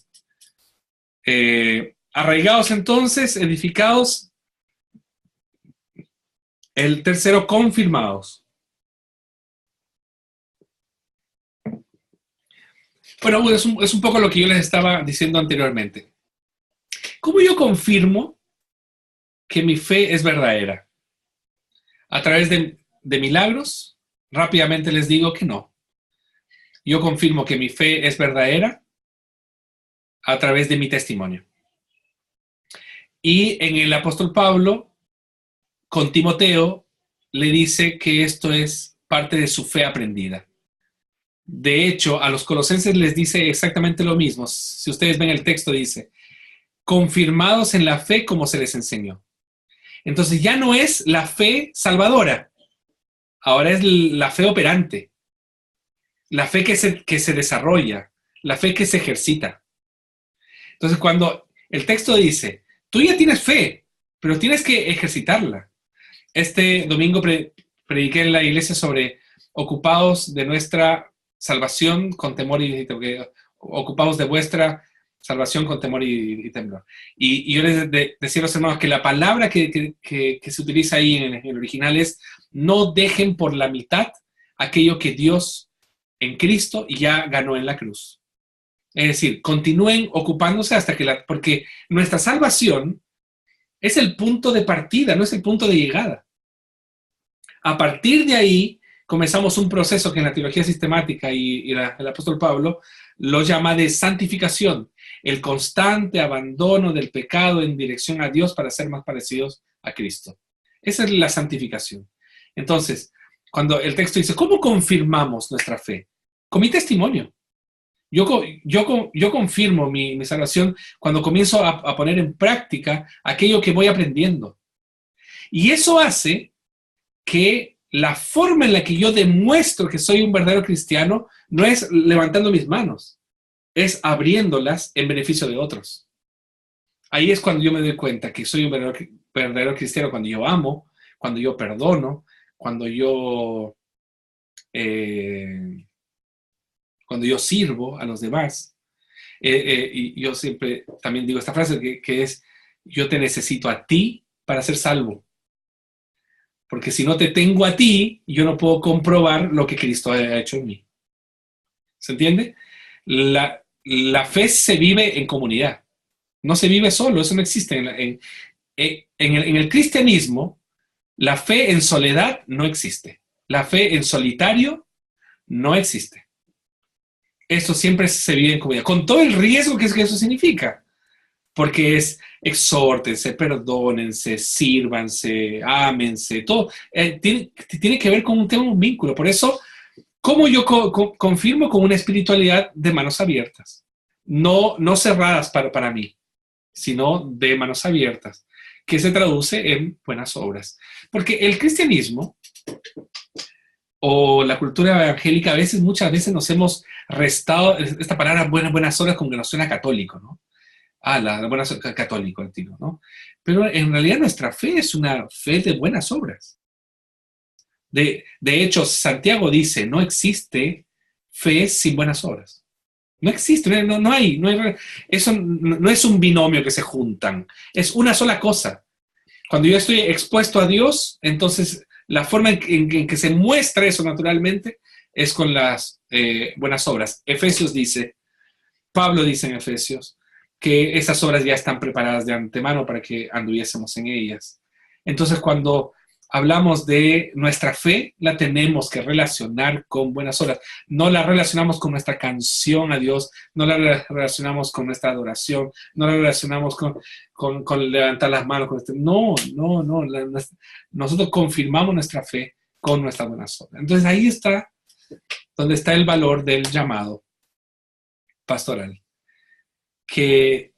Arraigados entonces, edificados. El tercero, confirmados. Bueno, es un poco lo que yo les estaba diciendo anteriormente. ¿Cómo yo confirmo que mi fe es verdadera? ¿A través de milagros? Rápidamente les digo que no. Yo confirmo que mi fe es verdadera a través de mi testimonio. Y en el apóstol Pablo, con Timoteo, le dice que esto es parte de su fe aprendida. De hecho, a los colosenses les dice exactamente lo mismo. Si ustedes ven el texto, dice, confirmados en la fe como se les enseñó. Entonces ya no es la fe salvadora, ahora es la fe operante, la fe que se desarrolla, la fe que se ejercita. Entonces cuando el texto dice, tú ya tienes fe, pero tienes que ejercitarla. Este domingo prediqué en la iglesia sobre ocupados de nuestra salvación con temor y ocupados de vuestra salvación con temor y temblor. Y yo les decía a los hermanos que la palabra que se utiliza ahí en el original es no dejen por la mitad aquello que Dios en Cristo ya ganó en la cruz. Es decir, continúen ocupándose hasta porque nuestra salvación es el punto de partida, no es el punto de llegada. A partir de ahí comenzamos un proceso que en la teología sistemática y el apóstol Pablo lo llama de santificación, el constante abandono del pecado en dirección a Dios para ser más parecidos a Cristo. Esa es la santificación. Entonces, cuando el texto dice, ¿cómo confirmamos nuestra fe? Con mi testimonio. Yo confirmo mi salvación cuando comienzo a poner en práctica aquello que voy aprendiendo. Y eso hace que la forma en la que yo demuestro que soy un verdadero cristiano no es levantando mis manos, es abriéndolas en beneficio de otros. Ahí es cuando yo me doy cuenta que soy un verdadero cristiano, cuando yo amo, cuando yo perdono, cuando yo sirvo a los demás. Y yo siempre también digo esta frase que es, yo te necesito a ti para ser salvo. Porque si no te tengo a ti, yo no puedo comprobar lo que Cristo ha hecho en mí. ¿Se entiende? La fe se vive en comunidad. No se vive solo, eso no existe. En el cristianismo, la fe en soledad no existe. La fe en solitario no existe. Eso siempre se vive en comunidad, con todo el riesgo que eso significa. Porque es exhórtense, perdónense, sírvanse, ámense, todo. Tiene que ver con un vínculo. Por eso, ¿cómo yo confirmo con una espiritualidad de manos abiertas? no cerradas para mí, sino de manos abiertas, que se traduce en buenas obras. Porque el cristianismo o la cultura evangélica, muchas veces nos hemos restado esta palabra buenas obras como que nos suena católico, ¿no? La buena católico, el tiro, ¿no? Pero en realidad nuestra fe es una fe de buenas obras. De hecho, Santiago dice, no existe fe sin buenas obras. No existe, no hay, eso no es un binomio que se juntan, es una sola cosa. Cuando yo estoy expuesto a Dios, entonces la forma en que se muestra eso naturalmente es con las buenas obras. Pablo dice en Efesios, que esas obras ya están preparadas de antemano para que anduviésemos en ellas. Entonces, cuando hablamos de nuestra fe, la tenemos que relacionar con buenas obras. No la relacionamos con nuestra canción a Dios, no la relacionamos con nuestra adoración, no la relacionamos con levantar las manos. No. Nosotros confirmamos nuestra fe con nuestras buenas obras. Entonces, ahí está donde está el valor del llamado pastoral.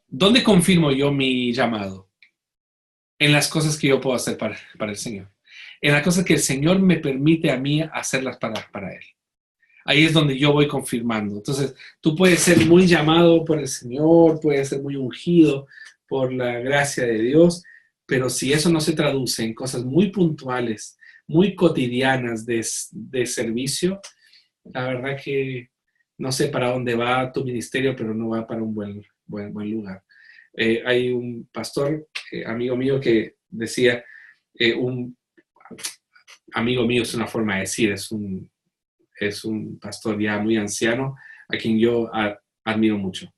¿Dónde confirmo yo mi llamado? En las cosas que yo puedo hacer para el Señor. En las cosas que el Señor me permite a mí hacerlas para Él. Ahí es donde yo voy confirmando. Entonces, tú puedes ser muy llamado por el Señor, puedes ser muy ungido por la gracia de Dios, pero si eso no se traduce en cosas muy puntuales, muy cotidianas de servicio, la verdad que no sé para dónde va tu ministerio, pero no va para un buen lugar. Hay un pastor, amigo mío, que decía, amigo mío es una forma de decir, es un pastor ya muy anciano, a quien yo admiro mucho.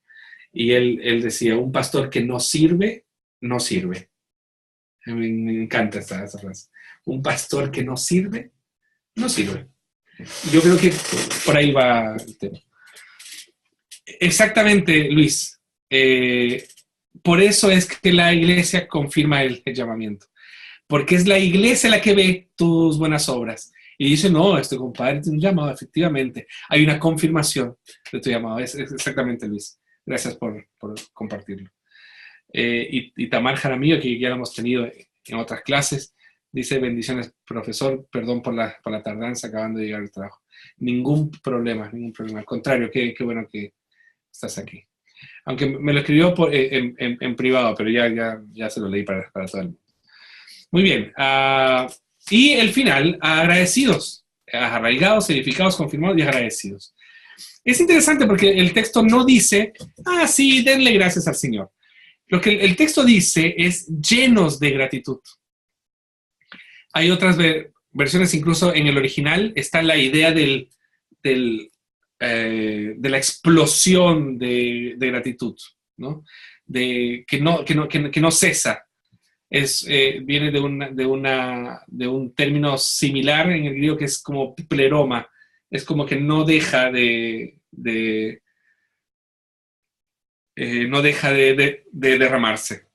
Y él decía, un pastor que no sirve, no sirve. Me encanta esa frase. Un pastor que no sirve, no sirve. Yo creo que por ahí va el tema. Exactamente, Luis. Por eso es que la iglesia confirma el llamamiento. Porque es la iglesia la que ve tus buenas obras. Y dice, no, este compadre tiene un llamado, efectivamente. Hay una confirmación de tu llamado. Es exactamente, Luis. Gracias por compartirlo. Y Tamar Jaramillo, que ya lo hemos tenido en otras clases, dice, bendiciones, profesor, perdón por la tardanza, acabando de llegar al trabajo. Ningún problema. Al contrario, qué bueno que estás aquí. Aunque me lo escribió en privado, pero ya se lo leí para todo el mundo. Muy bien. Y el final, agradecidos. Arraigados, edificados, confirmados y agradecidos. Es interesante porque el texto no dice, sí, denle gracias al Señor. Lo que el texto dice es llenos de gratitud. Hay otras versiones, incluso en el original, está la idea de la explosión de gratitud, ¿no? Que no cesa. Viene de un término similar en el griego que es como pleroma. Es como que no deja no deja de derramarse.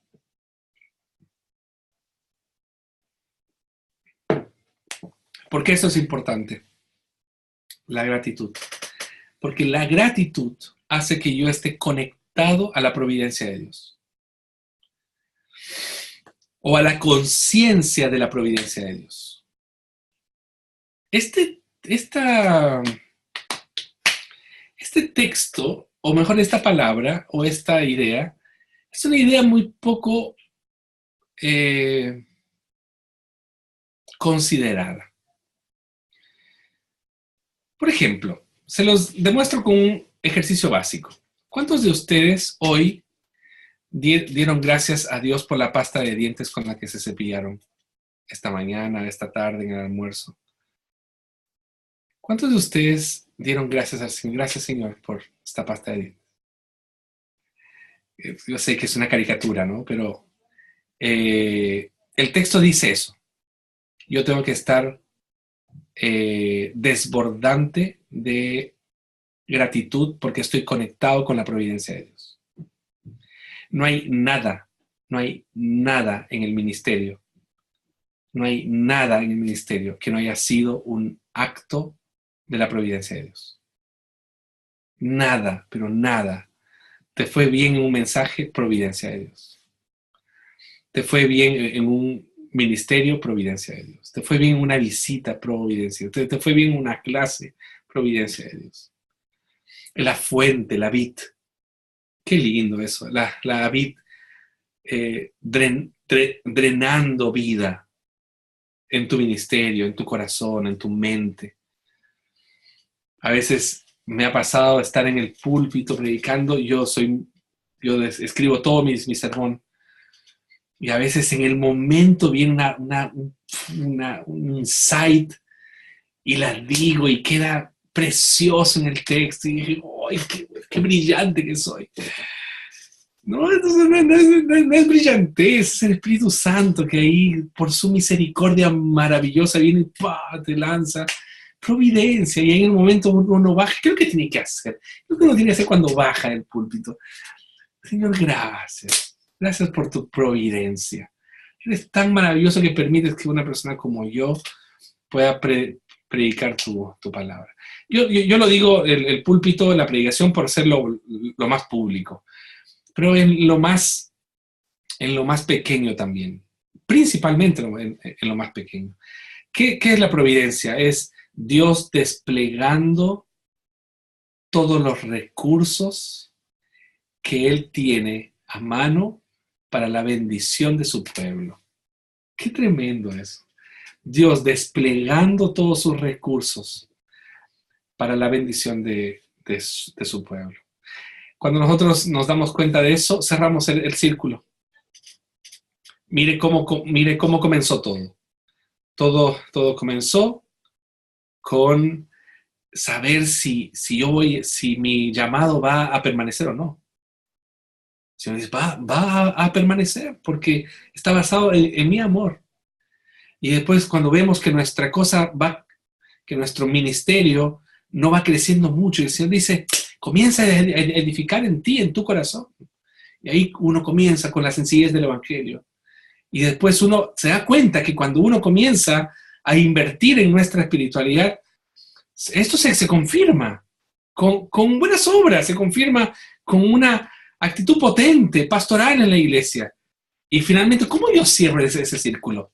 ¿Por qué eso es importante? La gratitud. Porque la gratitud hace que yo esté conectado a la providencia de Dios. O a la conciencia de la providencia de Dios. Este texto, o mejor esta palabra, o esta idea, es una idea muy poco considerada. Por ejemplo, se los demuestro con un ejercicio básico. ¿Cuántos de ustedes hoy dieron gracias a Dios por la pasta de dientes con la que se cepillaron esta mañana, esta tarde, en el almuerzo? ¿Cuántos de ustedes dieron gracias al Señor? Gracias, Señor, por esta pasta de dientes. Yo sé que es una caricatura, ¿no? Pero el texto dice eso. Yo tengo que estar desbordante de gratitud porque estoy conectado con la providencia de Dios. No hay nada en el ministerio. No hay nada en el ministerio que no haya sido un acto de la providencia de Dios. Nada, pero nada. Te fue bien en un mensaje, providencia de Dios. Te fue bien en un ministerio, providencia de Dios. Te fue bien en una visita, providencia. Te fue bien en una clase, providencia de Dios. La fuente, la vid. Qué lindo eso. La vid drenando vida en tu ministerio, en tu corazón, en tu mente. A veces me ha pasado estar en el púlpito predicando. Yo escribo todo mi sermón. Y a veces en el momento viene un insight y la digo y queda precioso en el texto. Y dije, ¡ay, qué brillante que soy! No, no es brillantez, es el Espíritu Santo que ahí, por su misericordia maravillosa, viene y ¡pah! Te lanza providencia. Y ahí en el momento uno baja. ¿Qué es lo que tiene que hacer? ¿Qué es lo que uno tiene que hacer cuando baja del púlpito? Señor, gracias. Gracias por tu providencia. Eres tan maravilloso que permites que una persona como yo pueda predicar tu palabra. Yo lo digo, el púlpito, la predicación, por ser lo más público, pero en lo más pequeño también, principalmente en lo más pequeño. ¿Qué es la providencia? Es Dios desplegando todos los recursos que Él tiene a mano para la bendición de su pueblo. Qué tremendo eso. Dios desplegando todos sus recursos para la bendición de su pueblo. Cuando nosotros nos damos cuenta de eso, cerramos el círculo. Mire cómo comenzó todo. Todo comenzó con saber si mi llamado va a permanecer o no. El Señor dice, va a permanecer porque está basado en mi amor. Y después cuando vemos que nuestra cosa que nuestro ministerio no va creciendo mucho, el Señor dice, comienza a edificar en ti, en tu corazón. Y ahí uno comienza con la sencillez del Evangelio. Y después uno se da cuenta que cuando uno comienza a invertir en nuestra espiritualidad, esto se confirma con buenas obras, se confirma con una actitud potente, pastoral en la iglesia. Y finalmente, ¿cómo yo cierro ese círculo?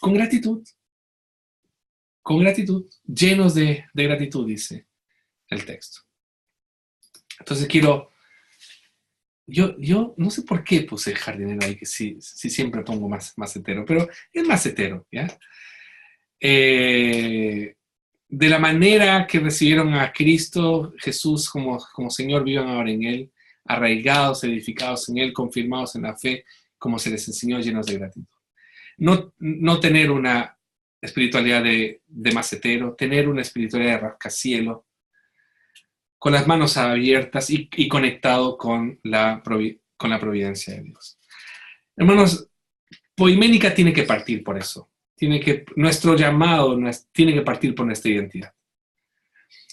Con gratitud. Con gratitud. Llenos de gratitud, dice el texto. Entonces yo no sé por qué puse jardinero ahí, que sí siempre pongo macetero, pero es macetero, ¿ya? De la manera que recibieron a Cristo Jesús como Señor, vivan ahora en Él, arraigados, edificados en Él, confirmados en la fe, como se les enseñó, llenos de gratitud. No tener una espiritualidad de macetero, tener una espiritualidad de rascacielos, con las manos abiertas y conectado con la providencia de Dios. Hermanos, Poiménica tiene que partir por eso. Nuestro llamado tiene que partir por nuestra identidad.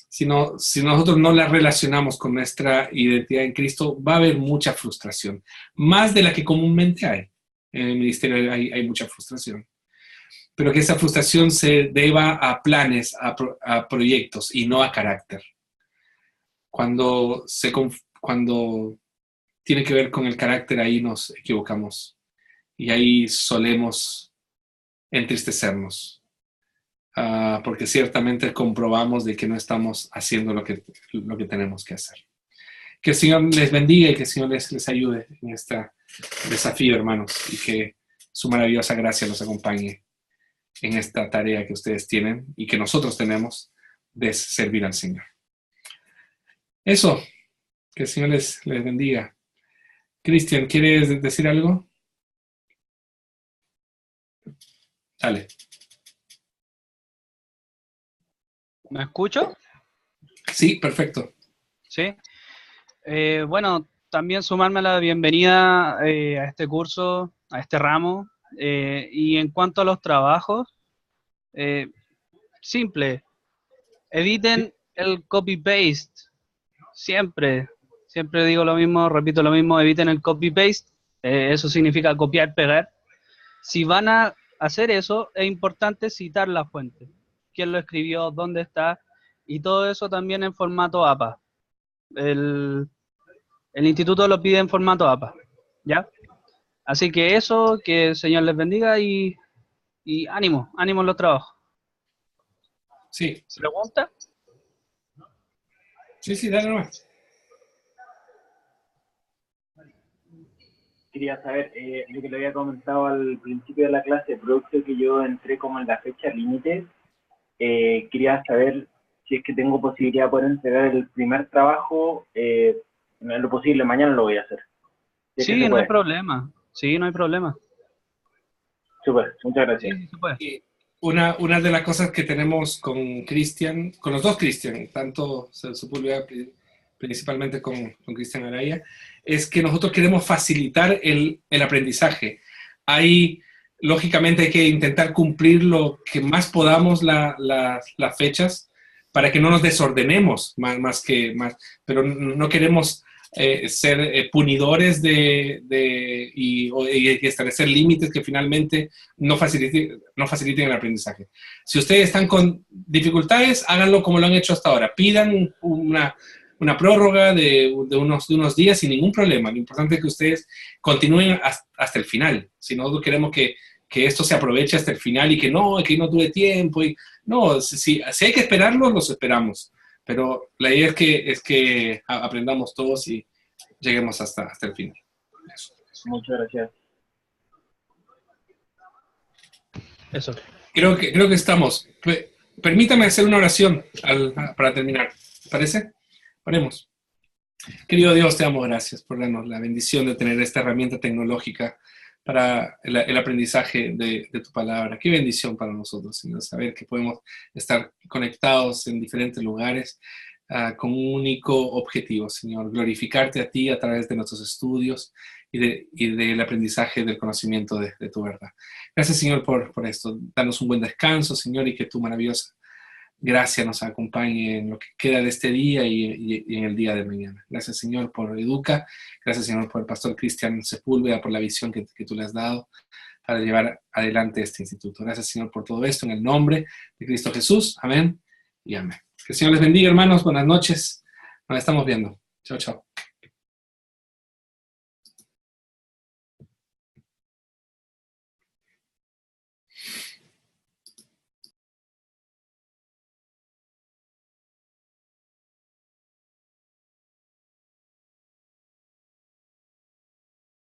Si nosotros no la relacionamos con nuestra identidad en Cristo, va a haber mucha frustración, más de la que comúnmente hay. En el ministerio hay mucha frustración. Pero que esa frustración se deba a planes, a proyectos y no a carácter. Cuando tiene que ver con el carácter, ahí nos equivocamos y ahí solemos entristecernos, porque ciertamente comprobamos de que no estamos haciendo lo que tenemos que hacer. Que el Señor les bendiga y que el Señor les ayude en este desafío, hermanos, y que su maravillosa gracia los acompañe en esta tarea que ustedes tienen y que nosotros tenemos de servir al Señor. Eso, que el Señor les bendiga. Cristian, ¿quieres decir algo? Dale. ¿Me escucho? Sí, perfecto. Sí. Bueno, también sumarme la bienvenida a este curso, a este ramo. Y en cuanto a los trabajos, simple, eviten el copy-paste. Siempre digo lo mismo, repito lo mismo, eviten el copy-paste. Eso significa copiar, pegar. Si van a hacer eso, es importante citar la fuente. ¿Quién lo escribió? ¿Dónde está? Y todo eso también en formato APA. El instituto lo pide en formato APA, ¿ya? Así que eso, que el Señor les bendiga y ánimo, ánimo en los trabajos. Sí, ¿Pregunta? sí, dale nomás. Quería saber, lo que le había comentado al principio de la clase, producto que yo entré como en la fecha límite, quería saber si es que tengo posibilidad de poder entregar el primer trabajo, en lo posible, mañana lo voy a hacer. Si es que Sí, se no hay puede. problema. Sí, no hay problema. Súper, muchas gracias. Sí, sí se puede. Y una de las cosas que tenemos con Cristian, con los dos Cristian, tanto Sepúlveda principalmente con Cristian Araya, es que nosotros queremos facilitar el aprendizaje. Hay, lógicamente, hay que intentar cumplir lo que más podamos las fechas para que no nos desordenemos pero no queremos ser punidores y establecer límites que finalmente no faciliten el aprendizaje. Si ustedes están con dificultades, háganlo como lo han hecho hasta ahora. Pidan una prórroga de unos días sin ningún problema. Lo importante es que ustedes continúen hasta el final. Si nosotros queremos que esto se aproveche hasta el final y que no tuve tiempo. No, si hay que esperarlo, los esperamos. Pero la idea es que aprendamos todos y lleguemos hasta el final. Eso. Muchas gracias. Eso. Creo que estamos. Permítame hacer una oración para terminar. ¿Te parece? Paremos. Querido Dios, te damos gracias por darnos la bendición de tener esta herramienta tecnológica para el aprendizaje de tu palabra. Qué bendición para nosotros, Señor, saber que podemos estar conectados en diferentes lugares con un único objetivo, Señor, glorificarte a ti a través de nuestros estudios y del aprendizaje del conocimiento de tu verdad. Gracias, Señor, por esto. Danos un buen descanso, Señor, y que tu maravillosa gracia nos acompañe en lo que queda de este día y en el día de mañana. Gracias, Señor, por Educa. Gracias, Señor, por el pastor Cristian Sepúlveda, por la visión que tú le has dado para llevar adelante este instituto. Gracias, Señor, por todo esto en el nombre de Cristo Jesús. Amén y amén. Que el Señor les bendiga, hermanos. Buenas noches. Nos estamos viendo. Chao, chao.